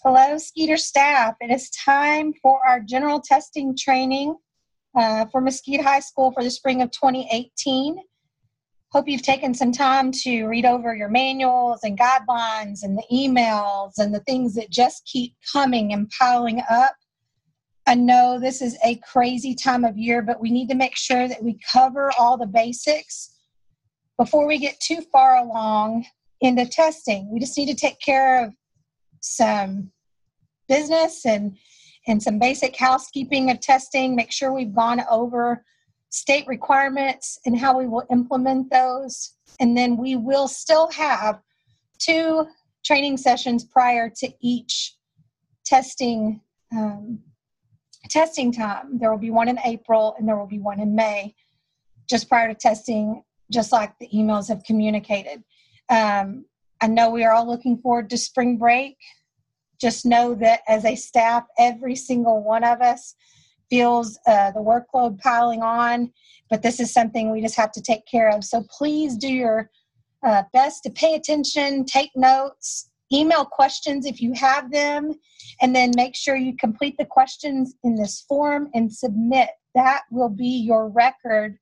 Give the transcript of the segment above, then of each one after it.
Hello, Skeeter staff. It is time for our general testing training for Mesquite High School for the spring of 2018. Hope you've taken some time to read over your manuals and guidelines and the emails and the things that just keep coming and piling up. I know this is a crazy time of year, but we need to make sure that we cover all the basics before we get too far along into testing. We just need to take care of some business and some basic housekeeping of testing, make sure we've gone over state requirements and how we will implement those. And then we will still have 2 training sessions prior to each testing time. There will be one in April and there will be one in May, just prior to testing, just like the emails have communicated. I know we are all looking forward to spring break. Just know that as a staff, every single one of us feels the workload piling on, but this is something we just have to take care of. So please do your best to pay attention, take notes, email questions if you have them, and then make sure you complete the questions in this form and submit. That will be your record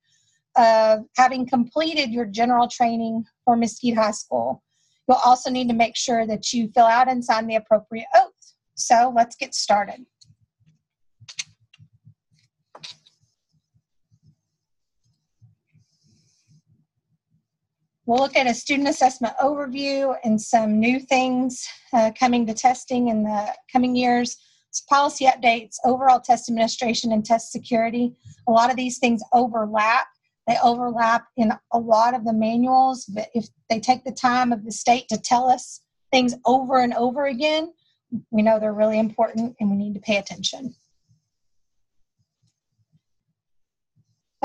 of having completed your general training for Mesquite High School. You'll also need to make sure that you fill out and sign the appropriate oath. So let's get started. We'll look at a student assessment overview and some new things coming to testing in the coming years. It's policy updates, overall test administration, and test security. A lot of these things overlap. They overlap in a lot of the manuals, but if they take the time of the state to tell us things over and over again, we know they're really important and we need to pay attention.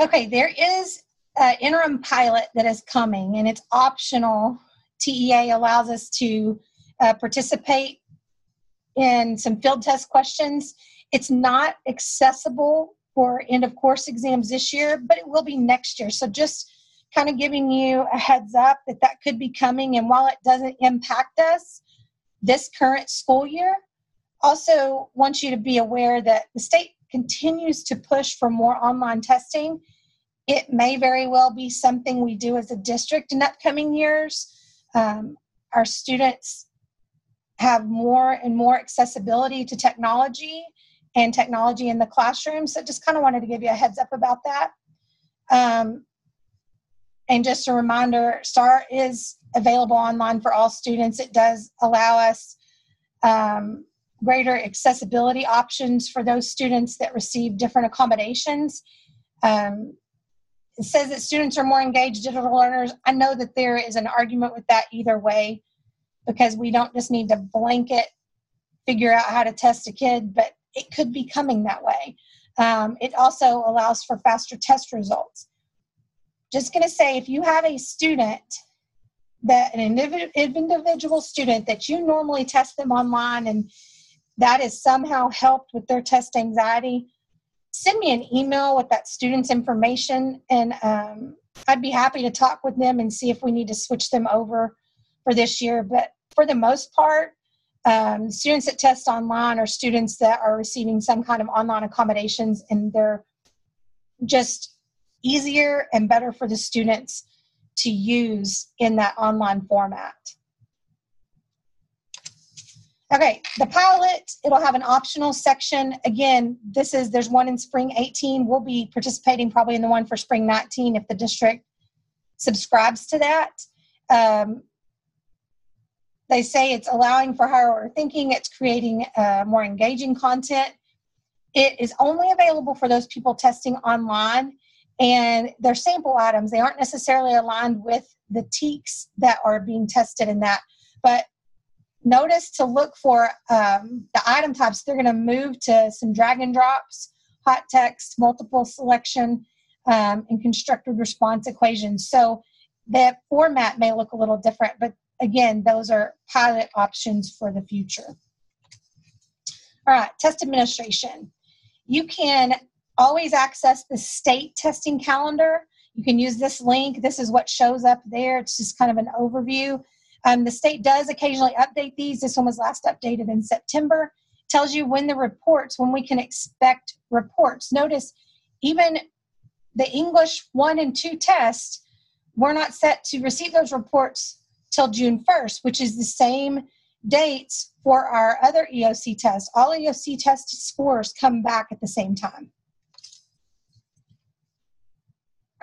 Okay, there is an interim pilot that is coming and it's optional. TEA allows us to participate in some field test questions. It's not accessible for end of course exams this year, but it will be next year. So just kind of giving you a heads up that that could be coming. And while it doesn't impact us this current school year, also want you to be aware that the state continues to push for more online testing. It may very well be something we do as a district in upcoming years. Our students have more and more accessibility to technology and technology in the classroom. So just kind of wanted to give you a heads up about that. And just a reminder, STAR is available online for all students. It does allow us greater accessibility options for those students that receive different accommodations. It says that students are more engaged digital learners. I know that there is an argument with that either way, because we don't just need to blanket figure out how to test a kid, but it could be coming that way. It also allows for faster test results. Just going to say, if you have a student, an individual student that you normally test them online and that has somehow helped with their test anxiety, send me an email with that student's information and I'd be happy to talk with them and see if we need to switch them over for this year. But for the most part, students that test online are students that are receiving some kind of online accommodations, and they're just easier and better for the students to use in that online format. Okay, the pilot, it'll have an optional section. Again, there's one in spring 18. We'll be participating probably in the one for spring 19 if the district subscribes to that. They say it's allowing for higher order thinking. It's creating more engaging content. It is only available for those people testing online, and they're sample items. They aren't necessarily aligned with the TEKs that are being tested in that. But notice to look for the item types. They're going to move to some drag and drops, hot text, multiple selection, and constructed response equations. So that format may look a little different, but again, those are pilot options for the future. All right, test administration. You can always access the state testing calendar. You can use this link. This is what shows up there. It's just kind of an overview. The state does occasionally update these. This one was last updated in September. Tells you when we can expect reports. Notice even the English 1 and 2 tests, we're not set to receive those reports till June 1st, which is the same dates for our other EOC tests. All EOC test scores come back at the same time.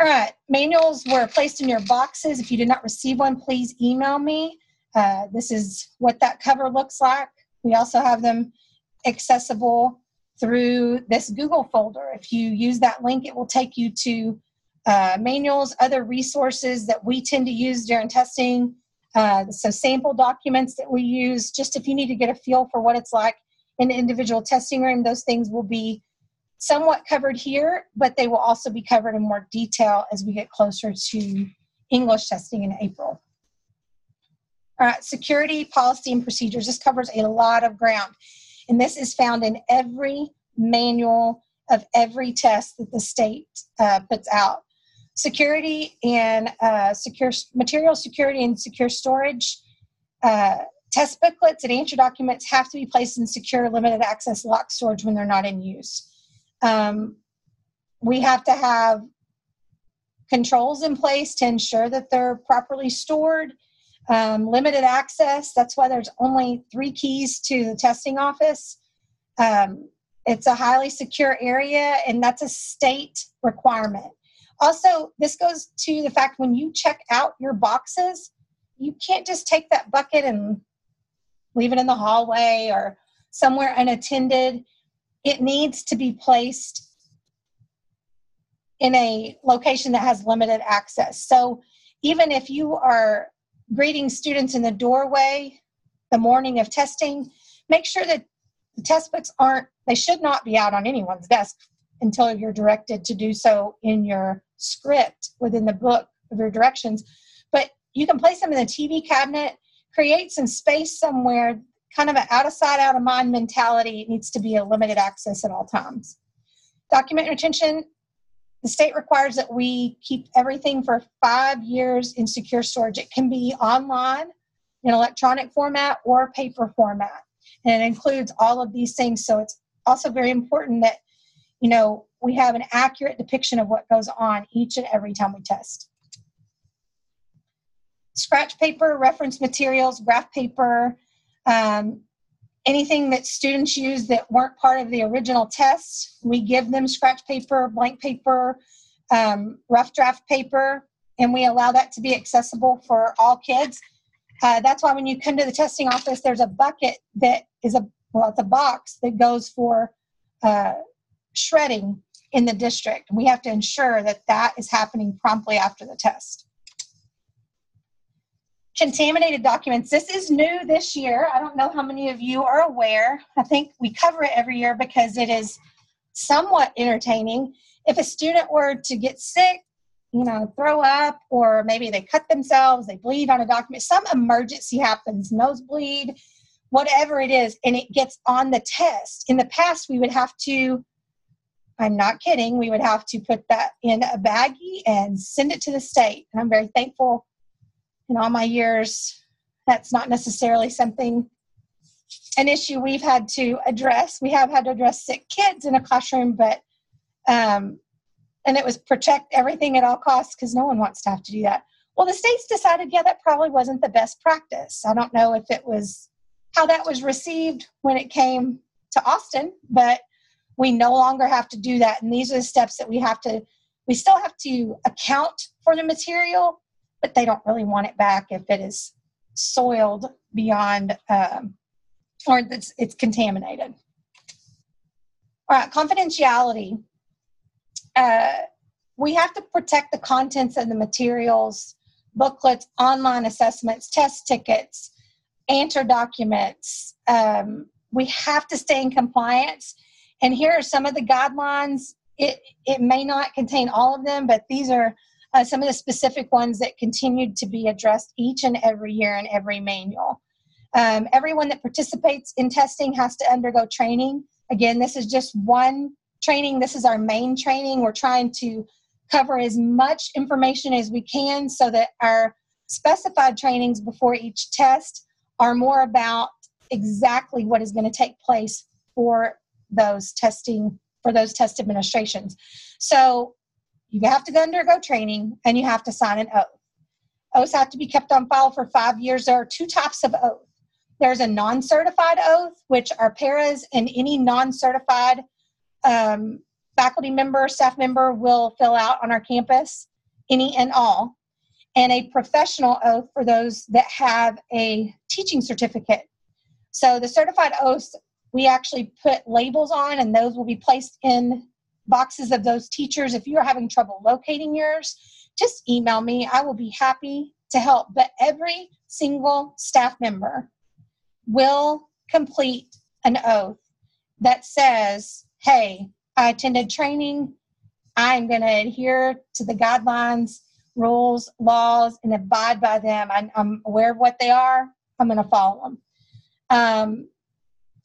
All right, manuals were placed in your boxes. If you did not receive one, please email me. This is what that cover looks like. We also have them accessible through this Google folder. If you use that link, it will take you to manuals, other resources that we tend to use during testing. So sample documents that we use, just if you need to get a feel for what it's like in the individual testing room, those things will be somewhat covered here, but they will also be covered in more detail as we get closer to English testing in April. All right, security, policy, and procedures. This covers a lot of ground. And this is found in every manual of every test that the state puts out. Security and material security and secure storage. Test booklets and answer documents have to be placed in secure limited access locked storage when they're not in use. We have to have controls in place to ensure that they're properly stored. Limited access, that's why there's only 3 keys to the testing office. It's a highly secure area, and that's a state requirement. Also, this goes to the fact when you check out your boxes, you can't just take that bucket and leave it in the hallway or somewhere unattended. It needs to be placed in a location that has limited access. So even if you are greeting students in the doorway the morning of testing, make sure that the test books they should not be out on anyone's desk until you're directed to do so in your script within the book of your directions. But you can place them in the TV cabinet, create some space somewhere, kind of an out of sight, out of mind mentality. It needs to be a limited access at all times. Document retention. The state requires that we keep everything for 5 years in secure storage. It can be online in electronic format or paper format. And it includes all of these things. So it's also very important that, we have an accurate depiction of what goes on each and every time we test. Scratch paper, reference materials, graph paper, anything that students use that weren't part of the original tests, we give them scratch paper, blank paper, rough draft paper, and we allow that to be accessible for all kids. That's why when you come to the testing office, there's a bucket that is it's a box that goes for shredding in the district. We have to ensure that that is happening promptly after the test. Contaminated documents. This is new this year. I don't know how many of you are aware. I think we cover it every year because it is somewhat entertaining. If a student were to get sick, throw up, or maybe they cut themselves, they bleed on a document, some emergency happens, nosebleed, whatever it is, and it gets on the test. In the past, we would have to, I'm not kidding, we would have to put that in a baggie and send it to the state. And I'm very thankful in all my years, that's not necessarily an issue we've had to address. We have had to address sick kids in a classroom, but, and it was protect everything at all costs because no one wants to have to do that. Well, the states decided, that probably wasn't the best practice. I don't know if it was how that was received when it came to Austin, but we no longer have to do that. And these are the steps that we still have to account for the material, but they don't really want it back if it is soiled beyond, or it's contaminated. All right, confidentiality. We have to protect the contents of the materials, booklets, online assessments, test tickets, answer documents. We have to stay in compliance. And here are some of the guidelines. It may not contain all of them, but these are some of the specific ones that continued to be addressed each and every year in every manual. Everyone that participates in testing has to undergo training. Again, this is just one training. This is our main training. We're trying to cover as much information as we can so that our Specified trainings before each test are more about exactly what is going to take place for those test administrations. So you have to undergo training and you have to sign an oath. Oaths have to be kept on file for 5 years. There are two types of oath. There's a non-certified oath, which our paras and any non-certified faculty member, staff member will fill out on our campus, any and all. And a professional oath for those that have a teaching certificate. So the certified oaths, we actually put labels on, and those will be placed in boxes of those teachers. If you are having trouble locating yours, just email me. I will be happy to help. But every single staff member will complete an oath that says, hey, I attended training. I'm going to adhere to the guidelines, rules, laws, and abide by them. I'm aware of what they are. I'm going to follow them.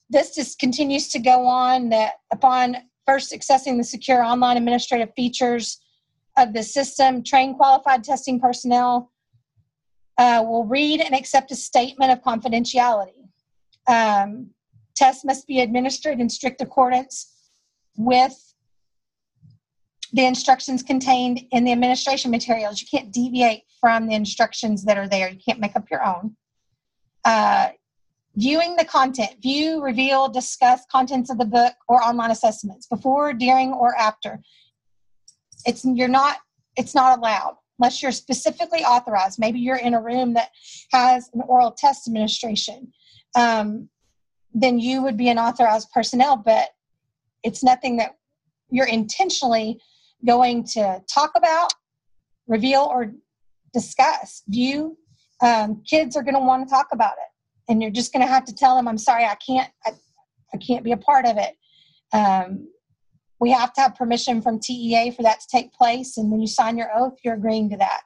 This just continues to go on that upon first accessing the secure online administrative features of the system, trained qualified testing personnel will read and accept a statement of confidentiality. Tests must be administered in strict accordance with the instructions contained in the administration materials. You can't deviate from the instructions that are there. You can't make up your own. Viewing the content. View, reveal, discuss contents of the book or online assessments before, during, or after. It's not allowed unless you're specifically authorized. Maybe you're in a room that has an oral test administration. Then you would be an authorized personnel, but it's nothing that you're intentionally going to talk about, reveal, or discuss. View. Kids are going to want to talk about it. And you're just going to have to tell them, I'm sorry, I can't be a part of it. We have to have permission from TEA for that to take place. And when you sign your oath, you're agreeing to that.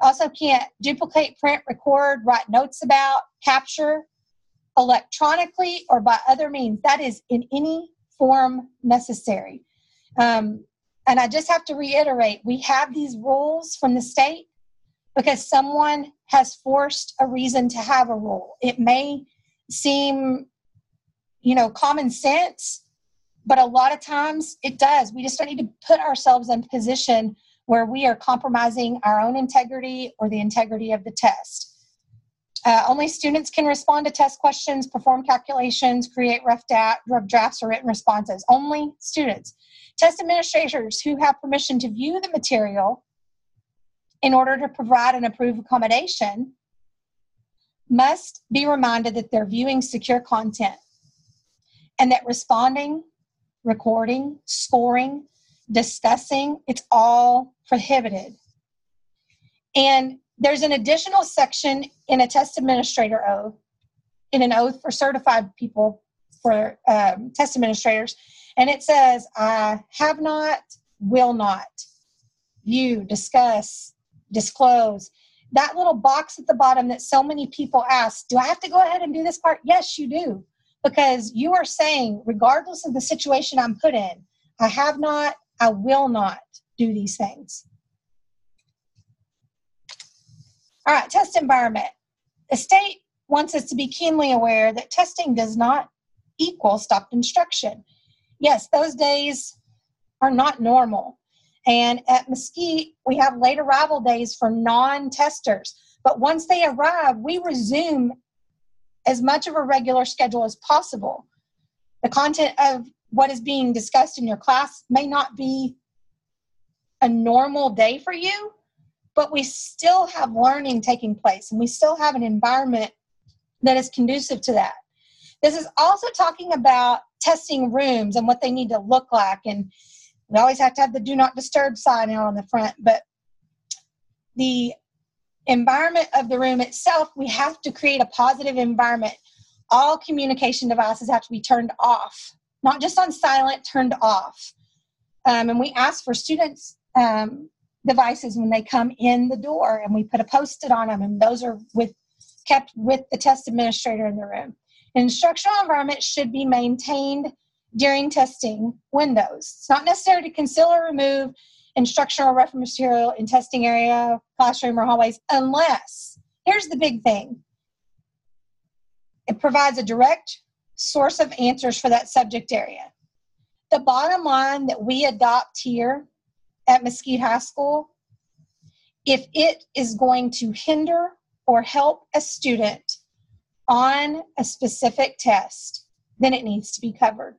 You also can't duplicate, print, record, write notes about, capture electronically or by other means. That is in any form necessary. And I just have to reiterate, we have these rules from the state because someone has forced a reason to have a rule. It may seem, common sense, but a lot of times it does. We just don't need to put ourselves in a position where we are compromising our own integrity or the integrity of the test. Only students can respond to test questions, perform calculations, create rough drafts or written responses. Only students. Test administrators who have permission to view the material in order to provide an approved accommodation must be reminded that they're viewing secure content and that responding, recording, scoring, discussing, it's all prohibited. And there's an additional section in a test administrator oath, in an oath for certified people, for test administrators, and it says, I have not, will not view, discuss, disclose. That little box at the bottom that so many people ask, do I have to go ahead and do this part? Yes, you do. Because you are saying, regardless of the situation I'm put in, I have not, I will not do these things. All right, test environment. The state wants us to be keenly aware that testing does not equal stopped instruction. Yes, those days are not normal. And at Mesquite, we have late arrival days for non-testers. But once they arrive, we resume as much of a regular schedule as possible. The content of what is being discussed in your class may not be a normal day for you, but we still have learning taking place, and we still have an environment that is conducive to that. This is also talking about testing rooms and what they need to look like, and we always have to have the do not disturb sign out on the front, but the environment of the room itself, we have to create a positive environment. All communication devices have to be turned off, not just on silent, turned off. And we ask for students' devices when they come in the door, and we put a Post-it on them, and those are kept with the test administrator in the room. An instructional environment should be maintained during testing windows. It's not necessary to conceal or remove instructional reference material in testing area, classroom, or hallways, unless, here's the big thing, it provides a direct source of answers for that subject area. The bottom line that we adopt here at Mesquite High School, if it is going to hinder or help a student on a specific test, then it needs to be covered.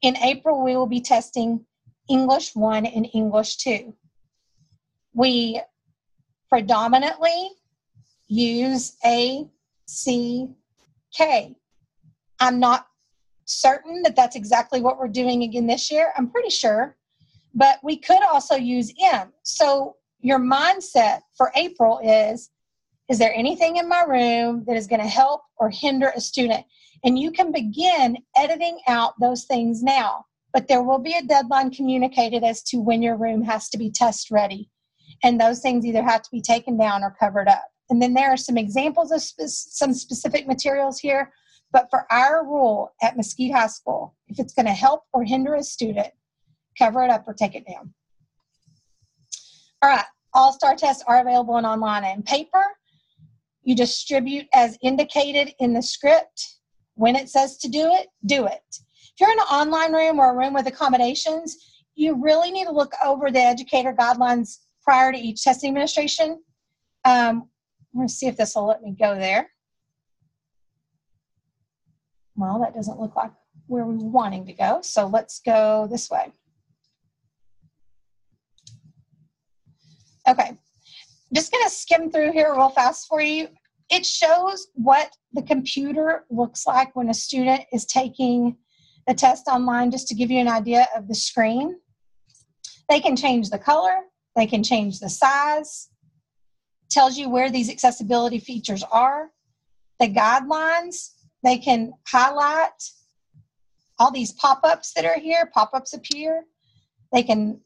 In April, we will be testing English 1 and English 2. We predominantly use A, C, K. I'm not certain that that's exactly what we're doing again this year. I'm pretty sure. But we could also use M. So your mindset for April is there anything in my room that is going to help or hinder a student? And you can begin editing out those things now. But there will be a deadline communicated as to when your room has to be test ready. And those things either have to be taken down or covered up. And then there are some examples of some specific materials here. But for our rule at Mesquite High School, if it's going to help or hinder a student, cover it up or take it down. All right, all STAR tests are available in online and paper. You distribute as indicated in the script. When it says to do it, do it. If you're in an online room or a room with accommodations, you really need to look over the educator guidelines prior to each testing administration. I'm going to see if this will let me go there. Well, that doesn't look like where we're wanting to go, so let's go this way. Okay, just going to skim through here real fast for you. It shows what the computer looks like when a student is taking the test online, just to give you an idea of the screen. They can change the color, they can change the size, tells you where these accessibility features are, the guidelines. They can highlight all these pop-ups that are here. Pop-ups appear. They can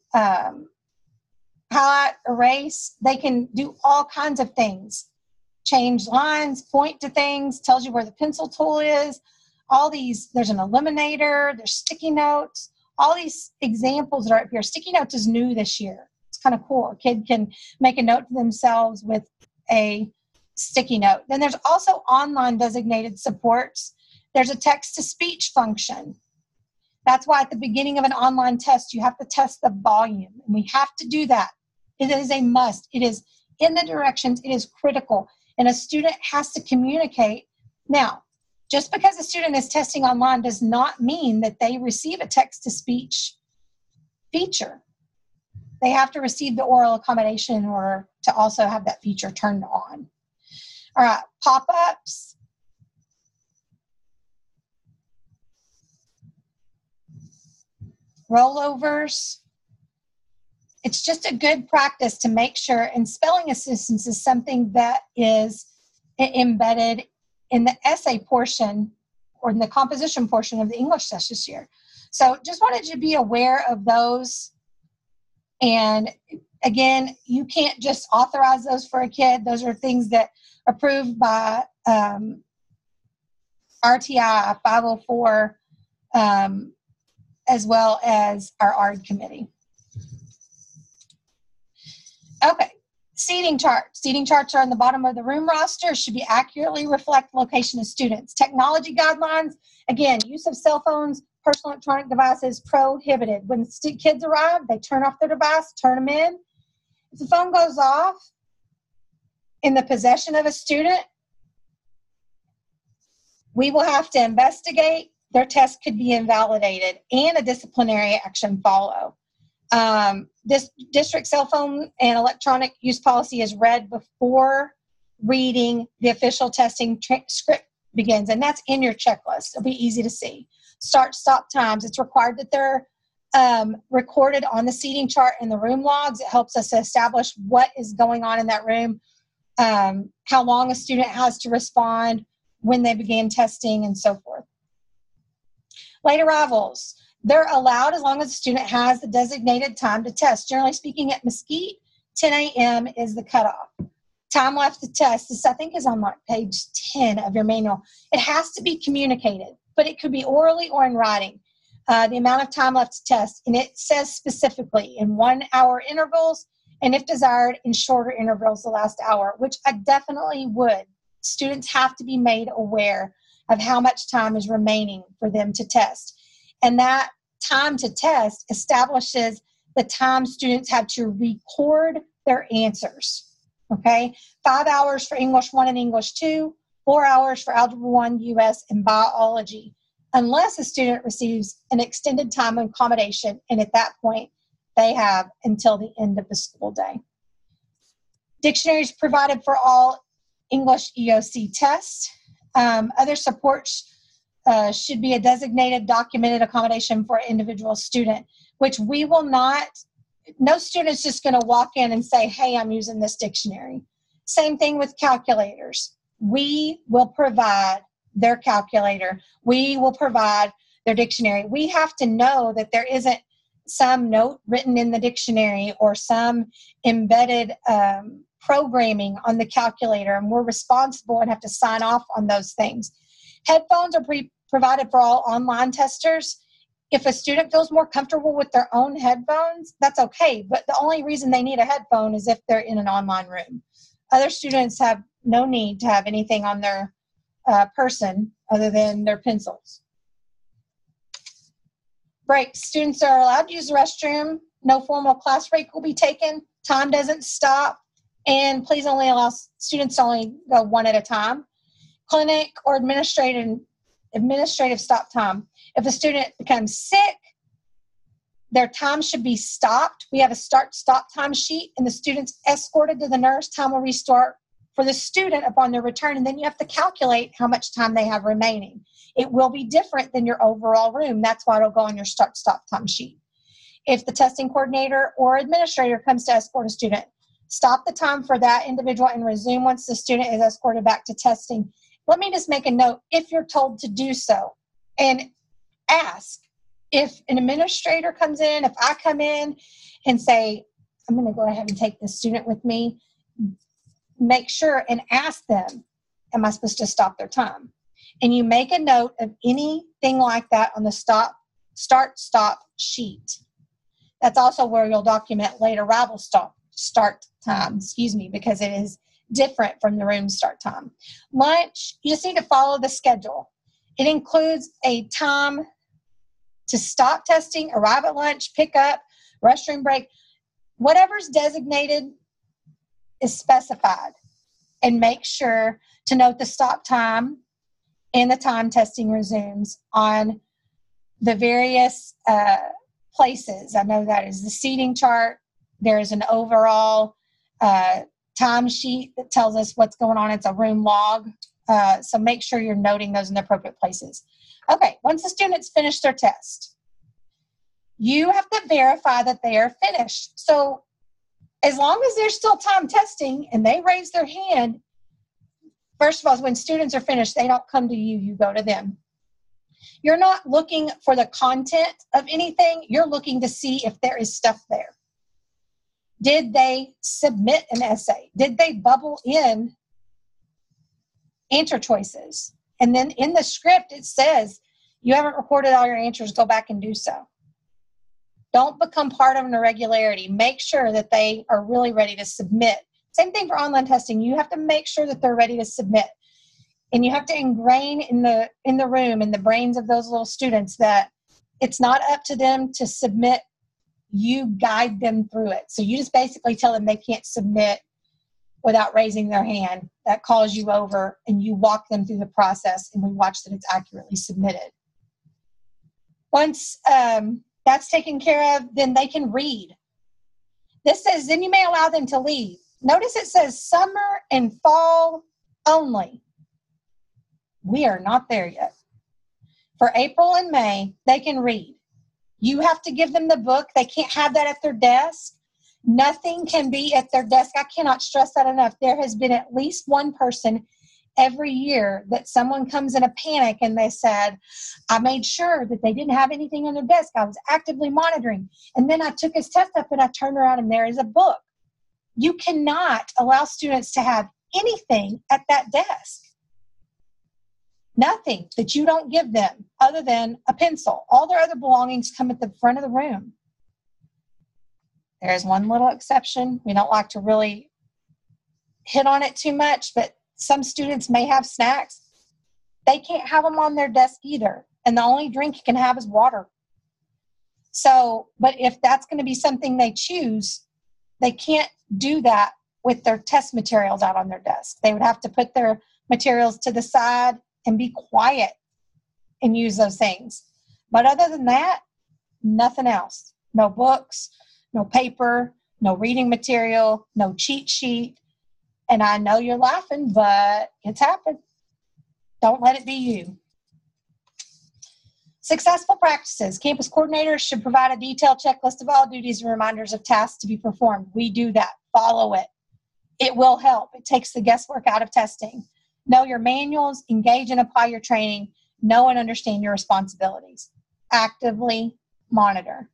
highlight, erase. They can do all kinds of things. Change lines, point to things, tells you where the pencil tool is. All these, there's an eliminator, there's sticky notes. All these examples that are up here. Sticky notes is new this year. It's kind of cool. A kid can make a note to themselves with a sticky note. Then there's also online designated supports. There's a text-to-speech function. That's why at the beginning of an online test, you have to test the volume. And we have to do that. It is a must. It is in the directions. It is critical. And a student has to communicate. Now, just because a student is testing online does not mean that they receive a text-to-speech feature. They have to receive the oral accommodation in order to also have that feature turned on. All right, pop-ups. Rollovers. It's just a good practice to make sure, and spelling assistance is something that is embedded in the essay portion or in the composition portion of the English test this year. So just wanted you to be aware of those. And again, you can't just authorize those for a kid. Those are things that are approved by RTI 504, as well as our ARD committee. Okay, seating charts. Seating charts are on the bottom of the room roster, should be accurately reflect location of students. Technology guidelines, again, use of cell phones, personal electronic devices prohibited. When kids arrive, they turn off their device, turn them in. If the phone goes off in the possession of a student, we will have to investigate. Their test could be invalidated and a disciplinary action follow. This district cell phone and electronic use policy is read before reading the official testing script begins, and that's in your checklist. It'll be easy to see. Start, stop times. It's required that they're recorded on the seating chart and the room logs. It helps us establish what is going on in that room, how long a student has to respond, when they began testing, and so forth. Late arrivals. They're allowed as long as the student has the designated time to test. Generally speaking, at Mesquite, 10 a.m. is the cutoff. Time left to test. This, I think, is on like page 10 of your manual. It has to be communicated, but it could be orally or in writing. the amount of time left to test. And it says specifically in 1 hour intervals, and if desired, in shorter intervals the last hour, which I definitely would. Students have to be made aware of how much time is remaining for them to test. And that time to test establishes the time students have to record their answers. Okay? 5 hours for English 1 and English 2, 4 hours for Algebra 1, US, and Biology, unless a student receives an extended time accommodation, and at that point, they have until the end of the school day. Dictionaries provided for all English EOC tests. Other supports should be a designated documented accommodation for an individual student, which we will not, no student's just going to walk in and say, hey, I'm using this dictionary. Same thing with calculators. We will provide their calculator. We will provide their dictionary. We have to know that there isn't some note written in the dictionary or some embedded programming on the calculator, and we're responsible and have to sign off on those things. Headphones are provided for all online testers. If a student feels more comfortable with their own headphones, that's okay, but the only reason they need a headphone is if they're in an online room. Other students have no need to have anything on their person other than their pencils. Breaks. Students are allowed to use the restroom. No formal class break will be taken. Time doesn't stop. And please only allow students to only go one at a time. Clinic or administrative stop time. If a student becomes sick, their time should be stopped. We have a start-stop time sheet, and the student's escorted to the nurse. Time will restart for the student upon their return, and then you have to calculate how much time they have remaining. It will be different than your overall room. That's why it'll go on your start-stop time sheet. If the testing coordinator or administrator comes to escort a student, stop the time for that individual and resume once the student is escorted back to testing. Let me just make a note, if you're told to do so, and ask. If an administrator comes in, if I come in and say, I'm going to go ahead and take this student with me, make sure and ask them, am I supposed to stop their time? And you make a note of anything like that on the start-stop sheet. That's also where you'll document late arrival start time, because it is different from the room start time. Lunch, you just need to follow the schedule. It includes a time to stop testing, arrive at lunch, pick up, restroom break. Whatever's designated is specified. And make sure to note the stop time and the time testing resumes on the various places. I know that is the seating chart. There is an overall time sheet that tells us what's going on. It's a room log. So make sure you're noting those in the appropriate places. Okay, once the students finish their test, you have to verify that they are finished. So as long as there's still time testing and they raise their hand, first of all, when students are finished, they don't come to you, you go to them. You're not looking for the content of anything. You're looking to see if there is stuff there. Did they submit an essay? Did they bubble in answer choices? And then in the script, it says, you haven't recorded all your answers, go back and do so. Don't become part of an irregularity. Make sure that they are really ready to submit. Same thing for online testing. You have to make sure that they're ready to submit. And you have to ingrain in the room, in the brains of those little students, that it's not up to them to submit. You guide them through it. So you just basically tell them they can't submit without raising their hand. That calls you over, and you walk them through the process, and we watch that it's accurately submitted. Once that's taken care of, then they can read. This says, then you may allow them to leave. Notice it says summer and fall only. We are not there yet. For April and May, they can read. You have to give them the book. They can't have that at their desk. Nothing can be at their desk. I cannot stress that enough. There has been at least one person every year that someone comes in a panic and they said, I made sure that they didn't have anything on their desk. I was actively monitoring. And then I took his test up and I turned around and there is a book. You cannot allow students to have anything at that desk. Nothing that you don't give them other than a pencil. All their other belongings come at the front of the room. There's one little exception. We don't like to really hit on it too much, but some students may have snacks. They can't have them on their desk either. And the only drink you can have is water. So, but if that's going to be something they choose, they can't do that with their test materials out on their desk. They would have to put their materials to the side and be quiet and use those things. But other than that, nothing else. No books, no paper, no reading material, no cheat sheet. And I know you're laughing, but it's happened. Don't let it be you. Successful practices. Campus coordinators should provide a detailed checklist of all duties and reminders of tasks to be performed. We do that. Follow it. It will help. It takes the guesswork out of testing. Know your manuals, engage and apply your training, know and understand your responsibilities. Actively monitor.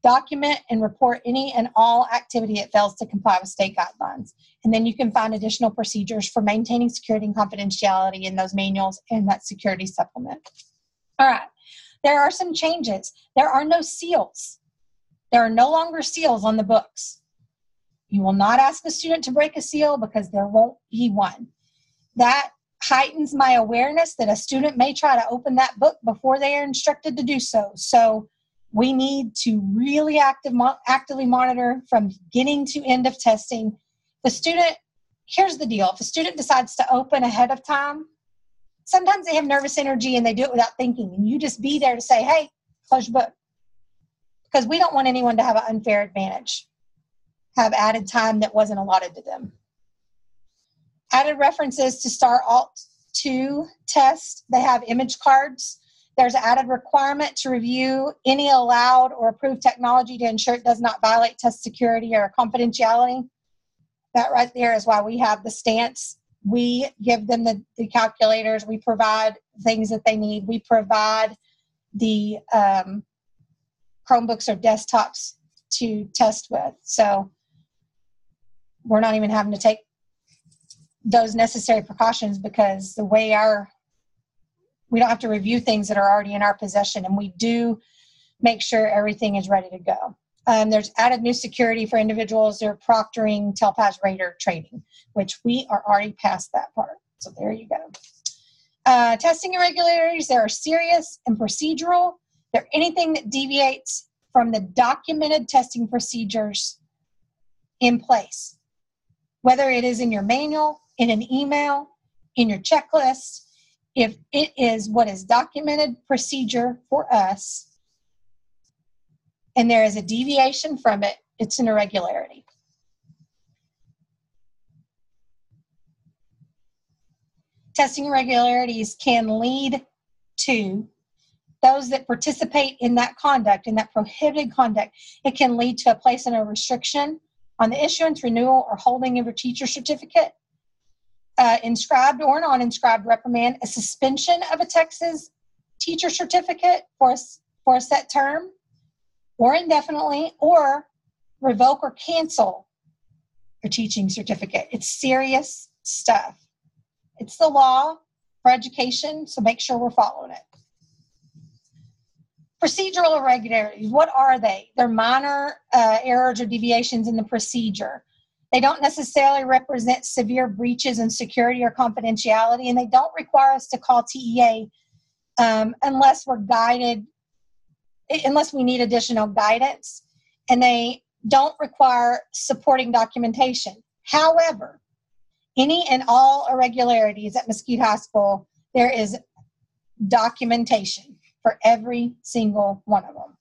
Document and report any and all activity that fails to comply with state guidelines. And then you can find additional procedures for maintaining security and confidentiality in those manuals and that security supplement. All right. There are some changes. There are no seals. There are no longer seals on the books. You will not ask a student to break a seal because there won't be one. That heightens my awareness that a student may try to open that book before they are instructed to do so. So we need to really actively monitor from beginning to end of testing. The student, here's the deal. If a student decides to open ahead of time, sometimes they have nervous energy and they do it without thinking. And you just be there to say, hey, close your book. Because we don't want anyone to have an unfair advantage, have added time that wasn't allotted to them. Added references to STAR Alt 2 test. They have image cards. There's added requirement to review any allowed or approved technology to ensure it does not violate test security or confidentiality. That right there is why we have the stance. We give them the calculators. We provide things that they need. We provide the Chromebooks or desktops to test with. So we're not even having to take those necessary precautions because the way we don't have to review things that are already in our possession, and we do make sure everything is ready to go. There's added new security for individuals. They're proctoring Telpass Radar training, which we are already past that part. So there you go. Testing irregularities, there are serious and procedural. They're anything that deviates from the documented testing procedures in place, whether it is in your manual, in an email, in your checklist. If it is what is documented procedure for us, and there is a deviation from it, it's an irregularity. Testing irregularities can lead to those that participate in that conduct, in that prohibited conduct. It can lead to a placement of restriction on the issuance, renewal, or holding of your teacher certificate, inscribed or non-inscribed reprimand, a suspension of a Texas teacher certificate for a set term, or indefinitely, or revoke or cancel your teaching certificate. It's serious stuff. It's the law for education, so make sure we're following it. Procedural irregularities, what are they? They're minor errors or deviations in the procedure. They don't necessarily represent severe breaches in security or confidentiality, and they don't require us to call TEA unless we're guided, unless we need additional guidance, and they don't require supporting documentation. However, any and all irregularities at Mesquite High School, there is documentation for every single one of them.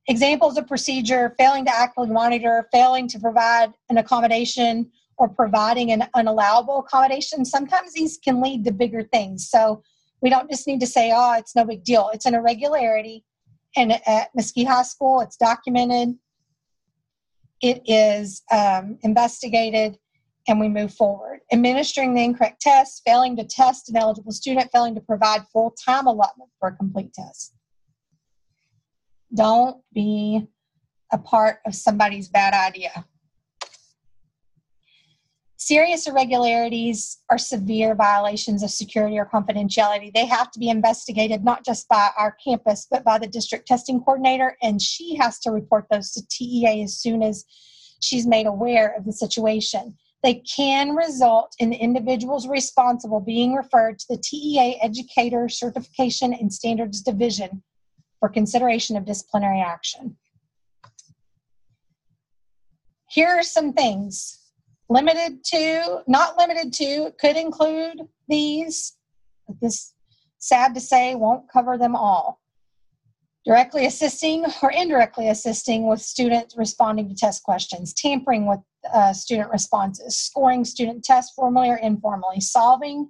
Examples of procedure: failing to actively monitor, failing to provide an accommodation, or providing an unallowable accommodation. Sometimes these can lead to bigger things. So we don't just need to say, oh, it's no big deal. It's an irregularity. And at Mesquite High School, it's documented. It is investigated, and we move forward. Administering the incorrect test, failing to test an eligible student, failing to provide full-time allotment for a complete test. Don't be a part of somebody's bad idea. Serious irregularities are severe violations of security or confidentiality. They have to be investigated not just by our campus, but by the district testing coordinator, and she has to report those to TEA as soon as she's made aware of the situation. They can result in the individuals responsible being referred to the TEA Educator Certification and Standards Division for consideration of disciplinary action. Here are some things. Limited to, not limited to, could include these, but this, sad to say, won't cover them all. Directly assisting or indirectly assisting with students responding to test questions, tampering with student responses, scoring student tests formally or informally, solving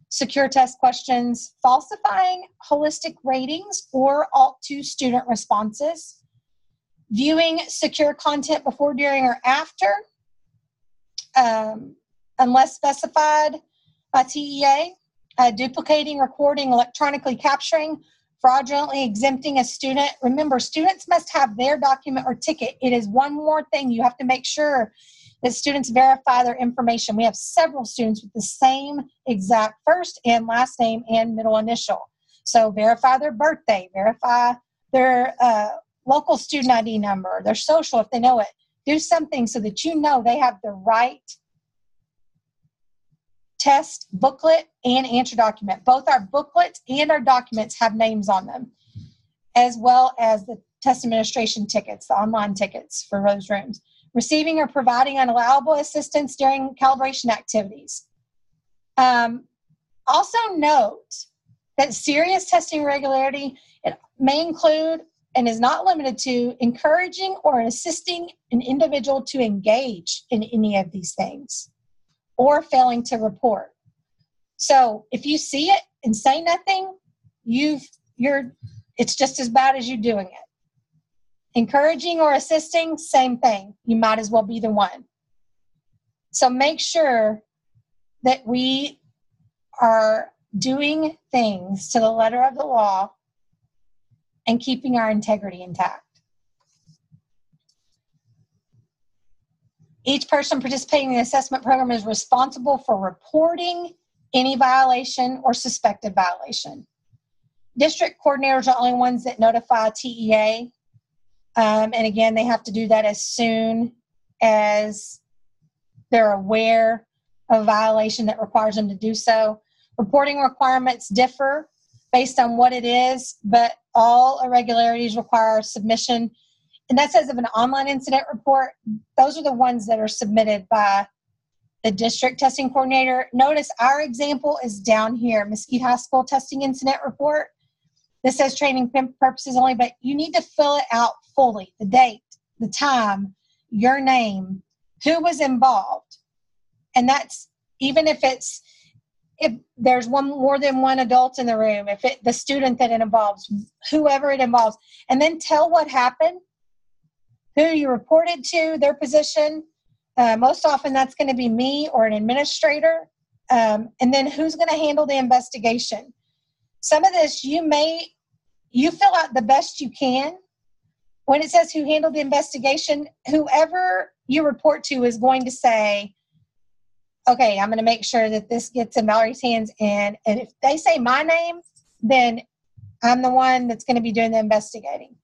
secure test questions, falsifying holistic ratings or Alt-2 student responses, viewing secure content before, during, or after, unless specified by TEA, duplicating, recording, electronically capturing, fraudulently exempting a student. Remember, students must have their document or ticket. It is one more thing. You have to make sure that students verify their information. We have several students with the same exact first and last name and middle initial. So verify their birthday, verify their local student ID number, their social if they know it. Do something so that you know they have the right test booklet and answer document. Both our booklets and our documents have names on them, as well as the test administration tickets, the online tickets for those rooms. Receiving or providing unallowable assistance during calibration activities. Also note that serious testing irregularity, it may include and is not limited to encouraging or assisting an individual to engage in any of these things or failing to report. So if you see it and say nothing, it's just as bad as you doing it. Encouraging or assisting, same thing. You might as well be the one. So make sure that we are doing things to the letter of the law and keeping our integrity intact. Each person participating in the assessment program is responsible for reporting any violation or suspected violation. District coordinators are the only ones that notify TEA. And again, they have to do that as soon as they're aware of a violation that requires them to do so. Reporting requirements differ based on what it is, but all irregularities require submission. And that says of an online incident report, those are the ones that are submitted by the district testing coordinator. Notice our example is down here, Mesquite High School testing incident report. This says training purposes only, but you need to fill it out fully. The date, the time, your name, who was involved. And that's even if there's more than one adult in the room, the student that it involves, whoever it involves, and then tell what happened, who you reported to, their position. Most often that's going to be me or an administrator. And then who's going to handle the investigation. Some of this you fill out the best you can. When it says who handled the investigation, whoever you report to is going to say, okay, I'm going to make sure that this gets in Valerie's hands. And if they say my name, then I'm the one that's going to be doing the investigating.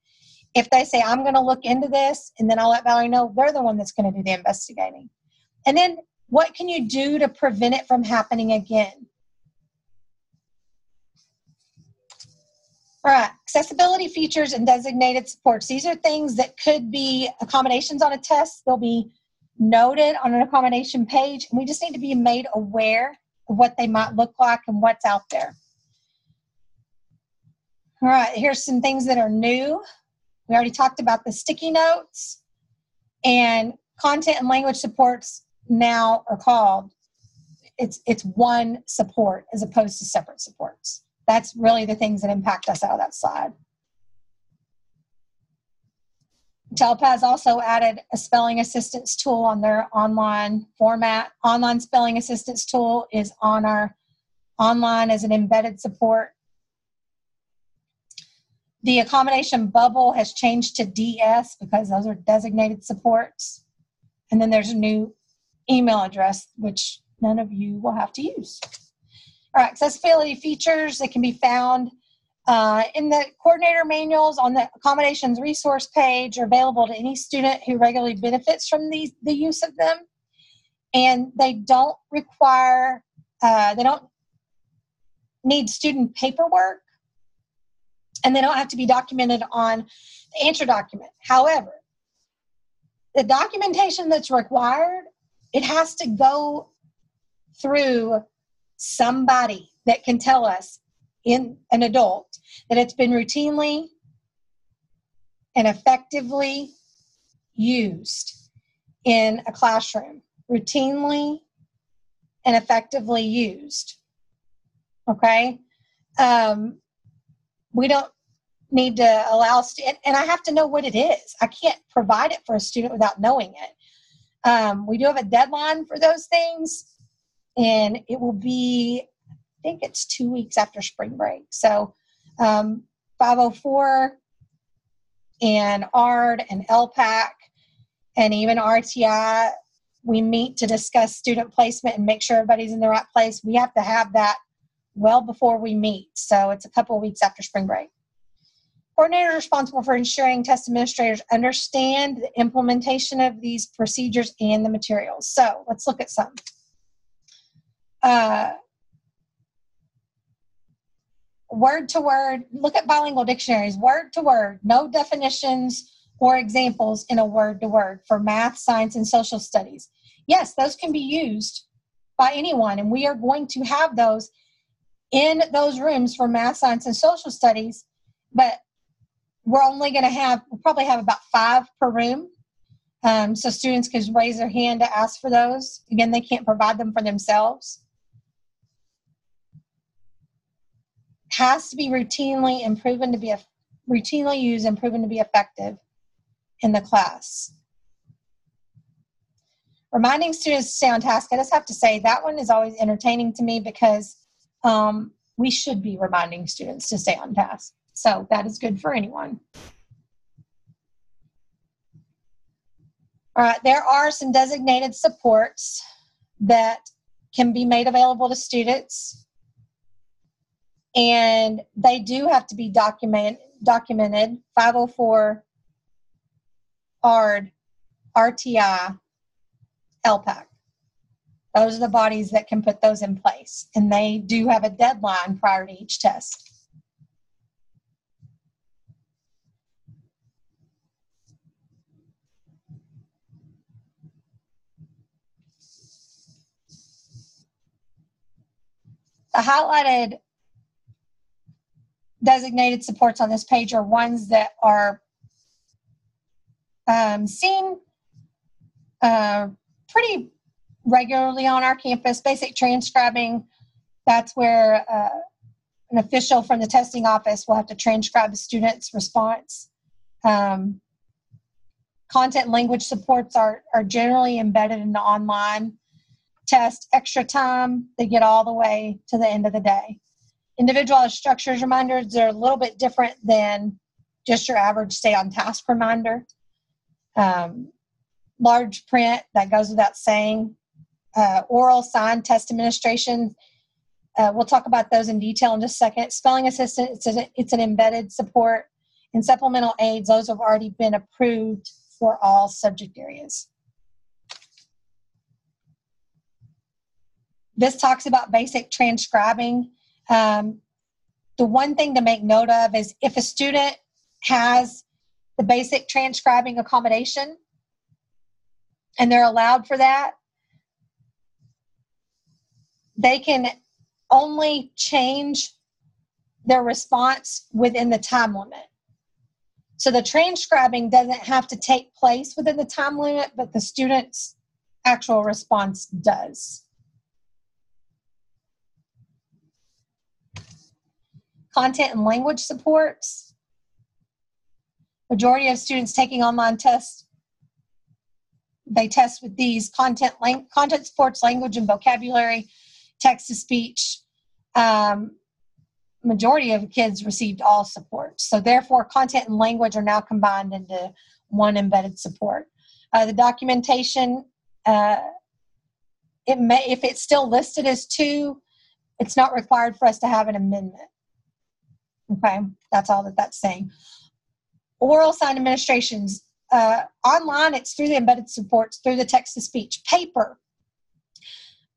If they say I'm going to look into this, and then I'll let Valerie know, they're the one that's going to do the investigating. And then what can you do to prevent it from happening again? All right, accessibility features and designated supports. These are things that could be accommodations on a test. They'll be noted on an accommodation page, and we just need to be made aware of what they might look like and what's out there. All right, here's some things that are new. We already talked about the sticky notes, and content and language supports now are called, it's one support as opposed to separate supports. That's really the things that impact us out of that slide. Telepath's also added a spelling assistance tool on their online format. Online spelling assistance tool is on our online as an embedded support. The accommodation bubble has changed to DS because those are designated supports. And then there's a new email address, which none of you will have to use. All right, accessibility features that can be found in the coordinator manuals on the accommodations resource page are available to any student who regularly benefits from the use of them. And they don't require, they don't need student paperwork, and they don't have to be documented on the answer document. However, the documentation that's required, it has to go through somebody that can tell us, in an adult, that it's been routinely and effectively used in a classroom. Routinely and effectively used. Okay? We don't need to allow students, and I have to know what it is. I can't provide it for a student without knowing it. We do have a deadline for those things, and it will be, I think it's 2 weeks after spring break. So 504 and ARD and LPAC and even RTI, we meet to discuss student placement and make sure everybody's in the right place. We have to have that well before we meet. So it's a couple of weeks after spring break. Coordinator is responsible for ensuring test administrators understand the implementation of these procedures and the materials. So let's look at some. Word to word, look at bilingual dictionaries. Word to word, no definitions or examples in a word to word for math, science, and social studies. Yes, those can be used by anyone, and we are going to have those in those rooms for math, science, and social studies, but we're only going to have, we'll probably have about 5 per room. So students can raise their hand to ask for those. Again, they can't provide them for themselves. Has to be routinely and proven to be routinely used and proven to be effective in the class. Reminding students to stay on task. I just have to say that one is always entertaining to me because we should be reminding students to stay on task. So that is good for anyone. All right, there are some designated supports that can be made available to students, and they do have to be documented. 504, ARD, RTI, LPAC. Those are the bodies that can put those in place, and they do have a deadline prior to each test. The highlighted designated supports on this page are ones that are seen pretty regularly on our campus. Basic transcribing, that's where an official from the testing office will have to transcribe the student's response. Content and language supports are generally embedded in the online test. Extra time, they get all the way to the end of the day. Individualized structures reminders, they're a little bit different than just your average stay on task reminder. Large print, that goes without saying. Oral signed test administration, we'll talk about those in detail in just a second. Spelling assistant, it's an embedded support. And supplemental aids, those have already been approved for all subject areas. This talks about basic transcribing. The one thing to make note of is if a student has the basic transcribing accommodation and they're allowed for that, they can only change their response within the time limit. So the transcribing doesn't have to take place within the time limit, but the student's actual response does. Content and language supports. Majority of students taking online tests, they test with these. Content supports language and vocabulary, text-to-speech. Majority of kids received all supports. So therefore, content and language are now combined into one embedded support. The documentation if it's still listed as 2, it's not required for us to have an amendment. Okay, that's all that's saying. Oral sign administrations. Online, it's through the embedded supports, through the text-to-speech. Paper.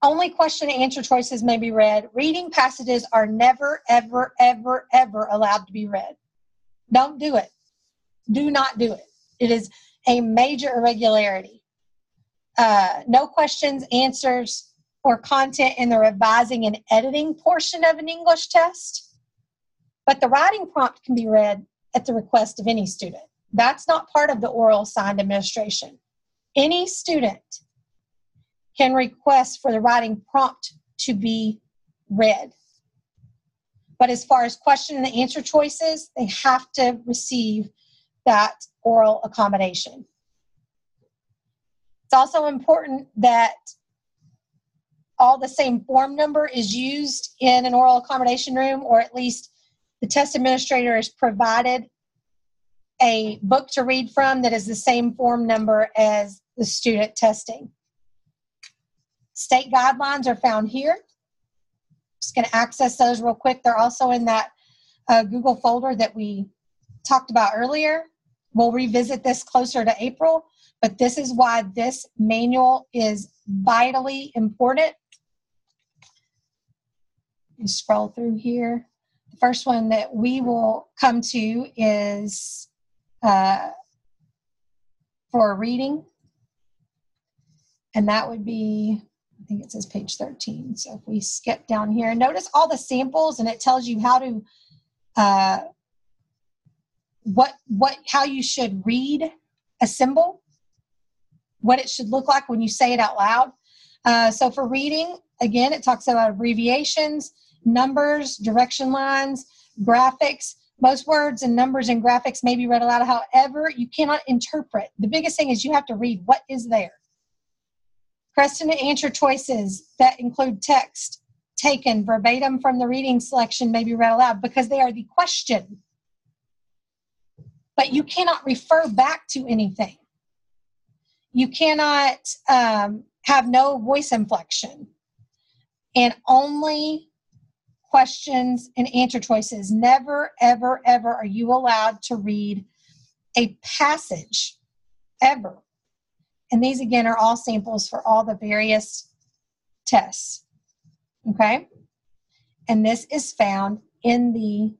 Only question and answer choices may be read. Reading passages are never, ever, ever, ever allowed to be read. Don't do it. Do not do it. It is a major irregularity. No questions, answers, or content in the revising and editing portion of an English test. But the writing prompt can be read at the request of any student. That's not part of the oral signed administration. Any student can request for the writing prompt to be read. But as far as question and answer choices, they have to receive that oral accommodation. It's also important that all the same form number is used in an oral accommodation room, or at least the test administrator is provided a book to read from that is the same form number as the student testing. State guidelines are found here. Just going to access those real quick. They're also in that Google folder that we talked about earlier. We'll revisit this closer to April, but this is why this manual is vitally important. You scroll through here. The first one that we will come to is for reading, and that would be, I think it says page 13. So if we skip down here, notice all the samples, and it tells you how to how you should read a symbol, what it should look like when you say it out loud. So for reading, again, it talks about abbreviations, numbers, direction lines, graphics. Most words and numbers and graphics may be read aloud. However, you cannot interpret. The biggest thing is you have to read what is there. Question and answer choices that include text taken verbatim from the reading selection may be read aloud because they are the question. But you cannot refer back to anything. You cannot have no voice inflection. And only questions and answer choices. Never, ever, ever are you allowed to read a passage, ever. And these, again, are all samples for all the various tests. Okay? And this is found in the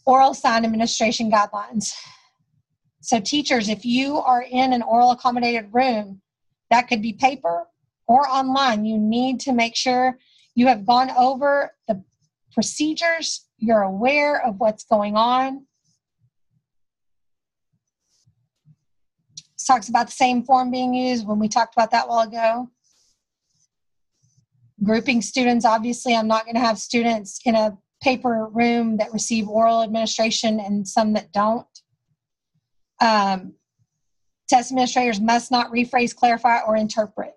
oral sign administration guidelines. So teachers, if you are in an oral accommodated room, that could be paper or online, you need to make sure you have gone over the procedures, you're aware of what's going on. This talks about the same form being used when we talked about that a while ago. Grouping students, obviously I'm not going to have students in a paper room that receive oral administration and some that don't. Test administrators must not rephrase, clarify, or interpret.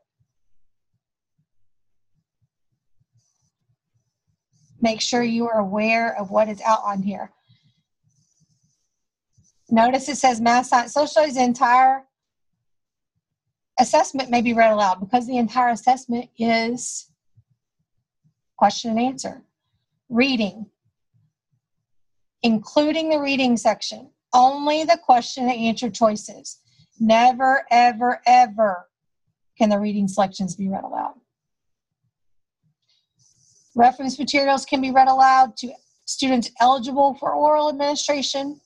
Make sure you are aware of what is outlined here. Notice it says math, science, social studies. The entire assessment may be read aloud because the entire assessment is question and answer. Reading, including the reading section, only the question and answer choices. Never, ever, ever can the reading selections be read aloud. Reference materials can be read aloud to students eligible for oral administration.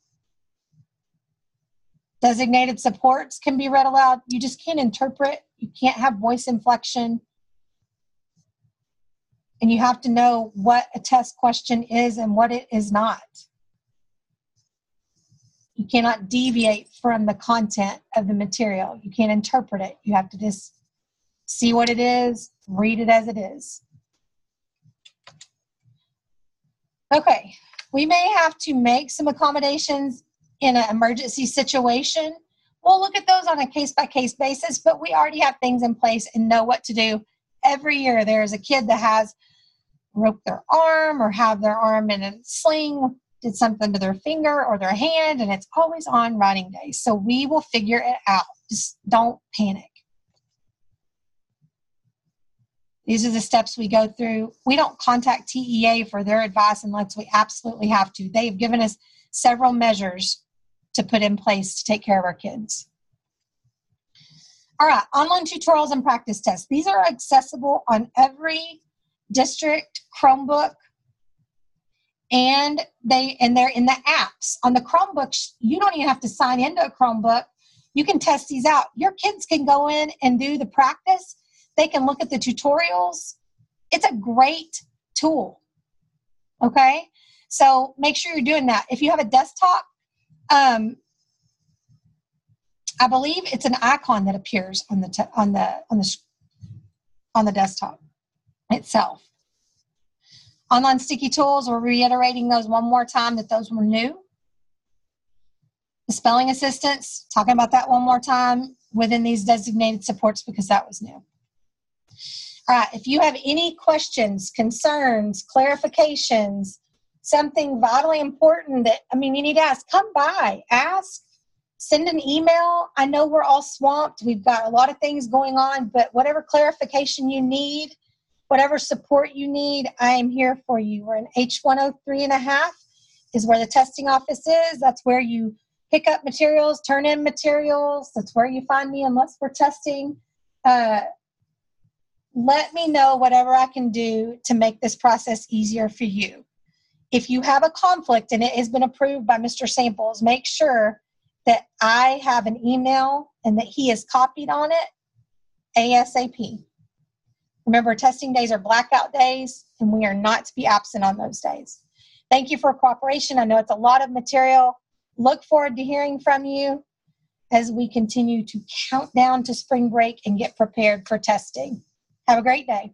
Designated supports can be read aloud. You just can't interpret. You can't have voice inflection. And you have to know what a test question is and what it is not. You cannot deviate from the content of the material. You can't interpret it. You have to just see what it is, read it as it is. Okay, we may have to make some accommodations in an emergency situation. We'll look at those on a case-by-case basis, but we already have things in place and know what to do. Every year there's a kid that has broke their arm or have their arm in a sling, did something to their finger or their hand, and it's always on writing day. So we will figure it out. Just don't panic. These are the steps we go through. We don't contact TEA for their advice unless we absolutely have to. They've given us several measures to put in place to take care of our kids. All right, online tutorials and practice tests. These are accessible on every district Chromebook, and they're in the apps. On the Chromebooks, you don't even have to sign into a Chromebook. You can test these out. Your kids can go in and do the practice. They can look at the tutorials. It's a great tool, okay? So make sure you're doing that. If you have a desktop, I believe it's an icon that appears on the desktop itself. Online sticky tools, we're reiterating those one more time that those were new. The spelling assistance, talking about that one more time within these designated supports because that was new. All right, if you have any questions, concerns, clarifications, something vitally important that, you need to ask, come by, ask, send an email. I know we're all swamped. We've got a lot of things going on, but whatever clarification you need, whatever support you need, I am here for you. We're in H103.5 is where the testing office is. That's where you pick up materials, turn in materials. That's where you find me unless we're testing. Let me know whatever I can do to make this process easier for you. If you have a conflict and it has been approved by Mr. Samples, make sure that I have an email and that he is copied on it ASAP. Remember, testing days are blackout days, and we are not to be absent on those days. Thank you for cooperation. I know it's a lot of material. Look forward to hearing from you as we continue to count down to spring break and get prepared for testing. Have a great day.